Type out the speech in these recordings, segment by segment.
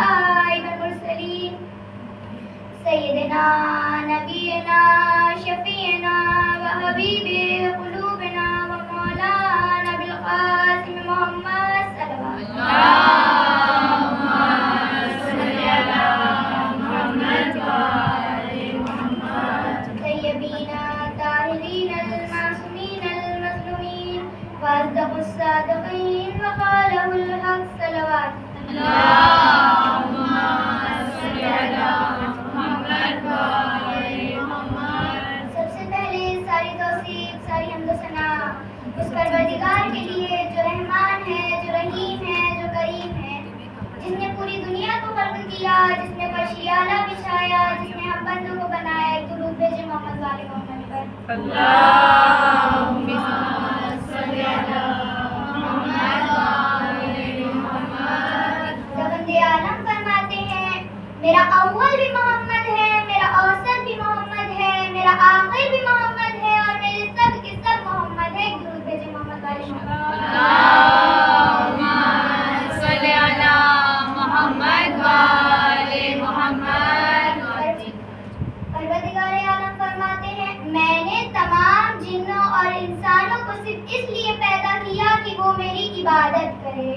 الأنبياء والمرسلين سيدنا نبينا شفيعنا وحبيب قلوبنا ومولانا بالقاسم محمد صلوات اللهم صل على محمد وآل محمد طيبين طاهرين المعصومين المظلومين وأصدق الصادقين وقاله الحق صلوات اللهم صل على محمد وآل محمد. سب سے پہلے ساری توصیف ساری حمد و ثنا اس پروردگار کے لیے جو رحمان ہے، جو رحیم ہے، جو کریم ہے، جس نے پوری دنیا کو خلق کیا، جس نے فرش اعلیٰ بچھایا، جس نے ہم بندوں کو بنایا. ایک درود بھیجے محمد والے محمد پر. اللهم صل على محمد وآل محمد. بند عالم فرماتے ہیں میرا اول بھی محمد ہے، میرا اوسط بھی محمد ہے، میرا آخر بھی محمد ہے، اور میرے سب کے سب محمد ہے. ایک درود بھیجے محمد والے محمد. اللهم صل على محمد وآل محمد. پروردگار عالم فرماتے ہیں میں نے تمام جنوں اور انسانوں کو صرف اس لیے پیدا کیا کہ وہ میری عبادت کرے.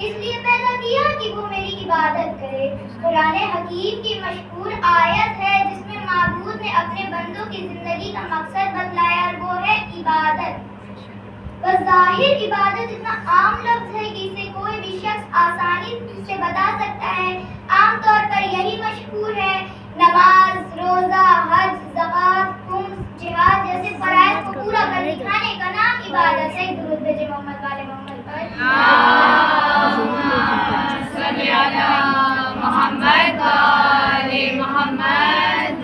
اس لیے پیدا کیا کہ وہ میری عبادت کرے. قرآن حکیم کی مشہور آیت ہے جس میں معبود نے اپنے بندوں کی زندگی کا مقصد بتلایا اور وہ ہے عبادت. بس ظاہر عبادت اتنا عام لفظ ہے کہ اسے کوئی بھی شخص آسانی سے بتا سکتا ہے. عام طور پر یہی مشہور ہے نماز، روزہ، حج، زکوٰۃ، خمس، جہاد جیسے فرائض کو پورا کر دکھانے کا نام عبادت ہے. درود بھیجے محمد والے محمد پر. اللهم صل على محمد وآل محمد.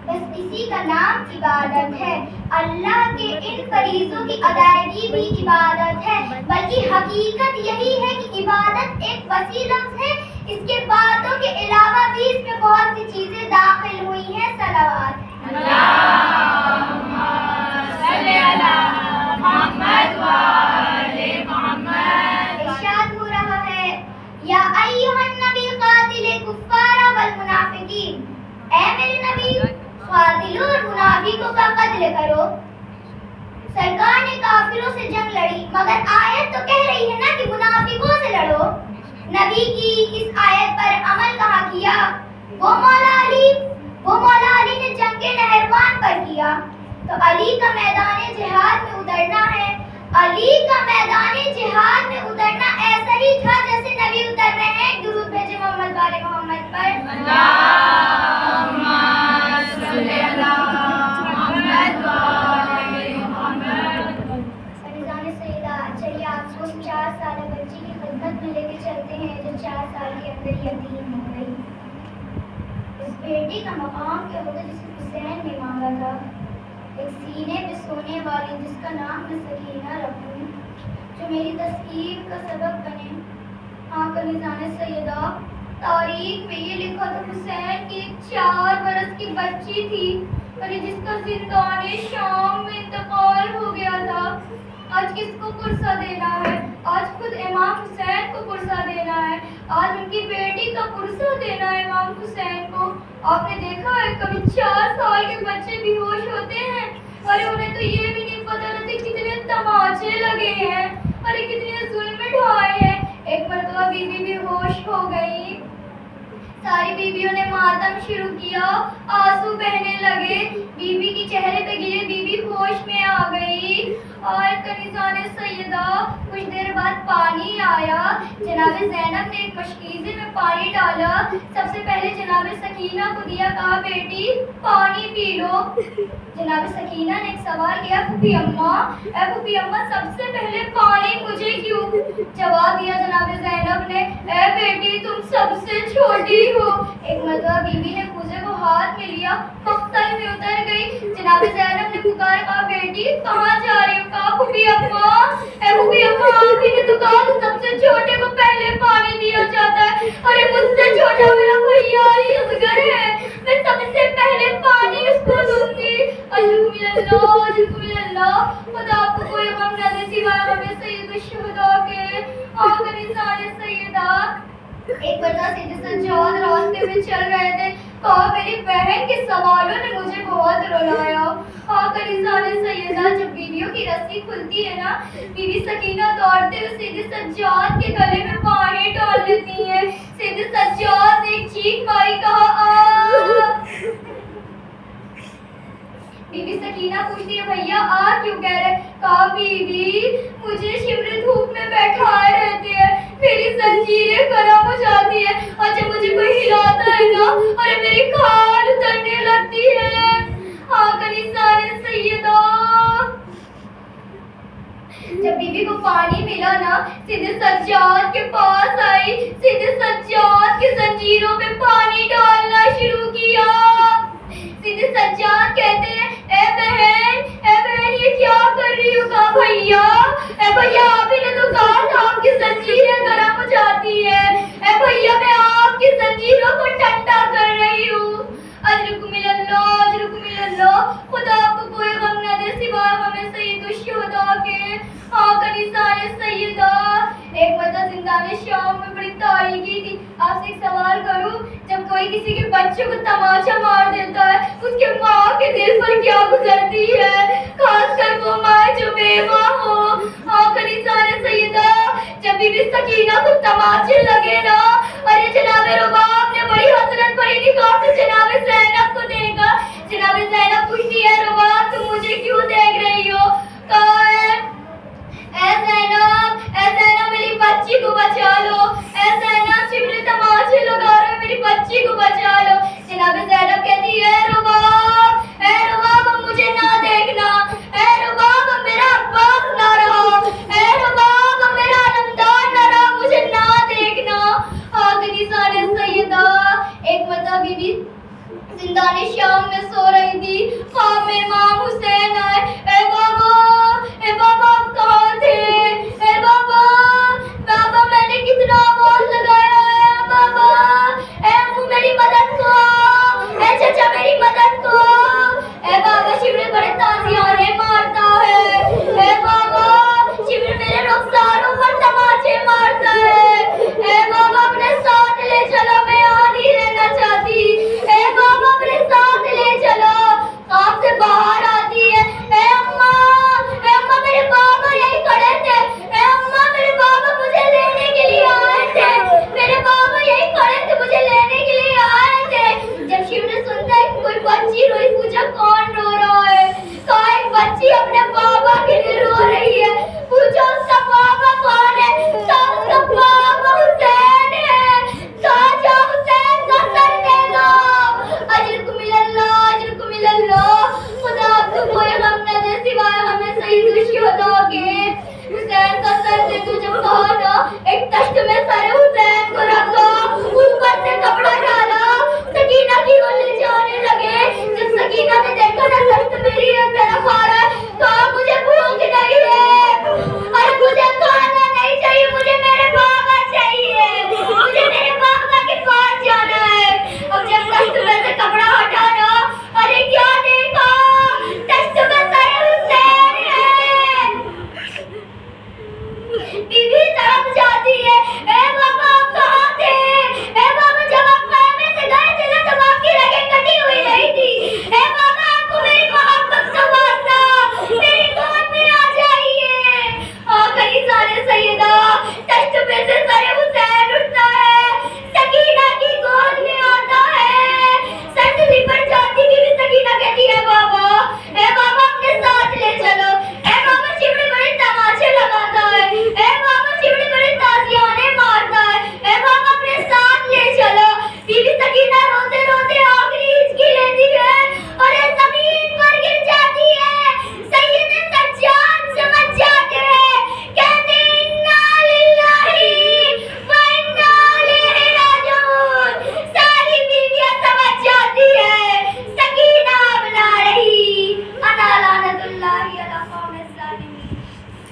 بس اسی کا نام عبادت ہے. اللہ کے ان فریضوں کی ادائیگی بھی عبادت ہے، بلکہ حقیقت یہی ہے کہ عبادت ایک وسیع لفظ ہے. اس کے باتوں کے علاوہ بھی اس میں بہت سی چیزیں داخل ہوئی ہیں. صلوات. اللهم صل على محمد وآل محمد. ارشاد ہو رہا ہے یا ایھا النبی قاتل الکفار والمنافقین، اے میرے نبی قاتلوں اور منافقوں کا قتل کرو. سرکار نے کافروں سے جنگ لڑی، مگر آیت تو کہہ رہی ہے نا کہ منافقوں سے لڑو. نبی کی اس آیت پر عمل کہاں کیا؟ وہ مولا علی نے جنگ نہروان پر کیا. تو علی کا میدان جہاد میں اترنا ہے. علی کا میدان جہاد میں اترنا ایسا ہی تھا جیسے نبی اتر رہے ہیں. درود بھیجے محمد والے محمد پر. اللهم صل على محمد وآل محمد. فیضان سیدہ چلیے آپ کو 4 سالہ بچی کی خدمت میں لے کے چلتے ہیں جو 4 سال کے اندر یتیم ہو گئی. اس بیٹی کا مقام کیا ہوگا جسے حسین نے مانگا تھا؟ ایک سینے پہ سونے والی جس کا نام میں سکینہ رکھوں، جو میری تسکین کا سبب بنے. ہاں کنیزان سیدہ تاریخ میں یہ لکھا تھا حسین کی ایک 4 برس کی بچی تھی اور جس کا زندان شام میں انتقال ہو گیا تھا. آج کس کو پرسہ دینا ہے؟ آج خود امام حسین کو پرسہ دینا ہے. آج ان کی بیٹی کا پرسہ دینا ہے امام حسین کو. آپ نے دیکھا ہے کبھی 4 سال کے بچے بے ہوش ہوتے ہیں؟ ارے انہیں تو یہ بھی نہیں پتہ رہتی کتنے تماچے لگے ہیں، ارے کتنے ظلم ڈھائے ہیں. ایک مرتبہ بی بی بے ہوش ہو گئی. ساری بیویوں نے ماتم شروع کیا، آنسو بہنے لگے. بی بی کی چہرے پہ گرے، بی بی ہوش میں آ گئی. اور کنیزان سیدہ کچھ دیر بعد پانی آیا. جناب زینب نے ایک مشکیزے میں پانی ڈالا. سب سے پہلے جناب سکینہ کو دیا، کہا بیٹی پانی پی لو. جناب سکینہ نے ایک سوال کیا، پھوپھی اماں سب سے پہلے پانی مجھے کیوں؟ جواب دیا جناب زینب نے، اے بیٹی تم سب سے چھوٹی ہو. ایک مرتبہ بی بی نے کوزے کو ہاتھ میں لیا، مقتل میں اتر گئی. جناب زینب نے پکارا، کہا بیٹی کہاں جا رہی ہو؟ کہا پھوپھی اماں. اے پھوپھی اماں آپ ہی نے تو کہا سب سے چھوٹے کو پہلے پانی دیا جاتا ہے. ارے مجھ سے چھوٹا میرا بھیا ہی اصغر ہے، میں سب سے پہلے پانی اس کو دوں گی. اللہ خدا آپ کو کوئی غم نہ دے سوائے غم سید الشہداء کے. آخری سال سیدہ مرتبہ سید سجاد راستے میں چل رہے تھے، کہا میری بہن کے سوالوں نے مجھے بہت رلایا۔ آقا نثار سیدہ جب بیویوں کی رسی کھلتی ہے نا، بیوی سکینہ دوڑتے ہوئے سید سجاد کے گلے میں بانہیں ڈال لیتی ہیں۔ سید سجاد نے ایک چیخ ماری، کہا آ! بی بی سکینہ پوچھتی ہے بھیا آ کیوں کہہ رہے؟ کہا بی مجھے شمر دھوپ میں بیٹھائے رہتے ہیں، میری زنجیریں گرم ہو جاتی ہیں اور جب مجھے کوئی ہلاتا ہے نا ارے میری کھال اترنے لگتی ہے۔ آقا نثار سیدہ جب بی بی کو پانی ملا نا، سید سجاد کے پاس آئی، سید سجاد کے زنجیروں پہ پانی ڈالنا شروع کیا۔ سید سجاد کہتے ہیں اے بہن یہ کیا کر رہی ہو؟ کہا بھیا آپ ہی نے تو کہا تھا آپ کی زنجیریں گرم ہو جاتی ہیں، اے بھیا میں آپ کی زنجیروں کو ٹھنڈا کر رہی ہوں۔ اجرکم اللہ، خدا آپ کو کوئی غم نہ دے سوائے غم سید الشہداء کے۔ آقا نثار سیدہ ایک مرتبہ زندان شام میں بڑی تاریکی تھی۔ آپ سے ایک سوال کروں، جب کوئی کسی کے بچے کو تماچا مار دیتا ہے اس کے ماں کے دل پر کیا گزرتی ہے؟ خاص کر وہ ماں جو بیوہ ہو۔ آقا نثار سیدہ جب بی بی سکینہ کو تماچے لگے نا، اور یہ جناب رباب نے بڑی حسرت بھری نگاہ سے جناب زینب کو دیکھا۔ جناب زینب پوچھتی ہے رباب تم مجھے کیوں دیکھ رہی ہو؟ کہا اے زینب میری بچی کو بچا لو، اے زینب شمر تماچے لگا رہے میری بچی کو بچا لو۔ جناب زینب کہتی ہے اے رباب اب مجھے نہ دیکھنا، اے رباب اب میرا عباس نہ رہا، اے رباب اب میرا علمدار نہ رہا، مجھے نہ دیکھنا۔ آقا نثار سیدہ ایک مرتبہ بی بی زندان شام میں سو رہی تھی، خواب میں امام حسین آئے۔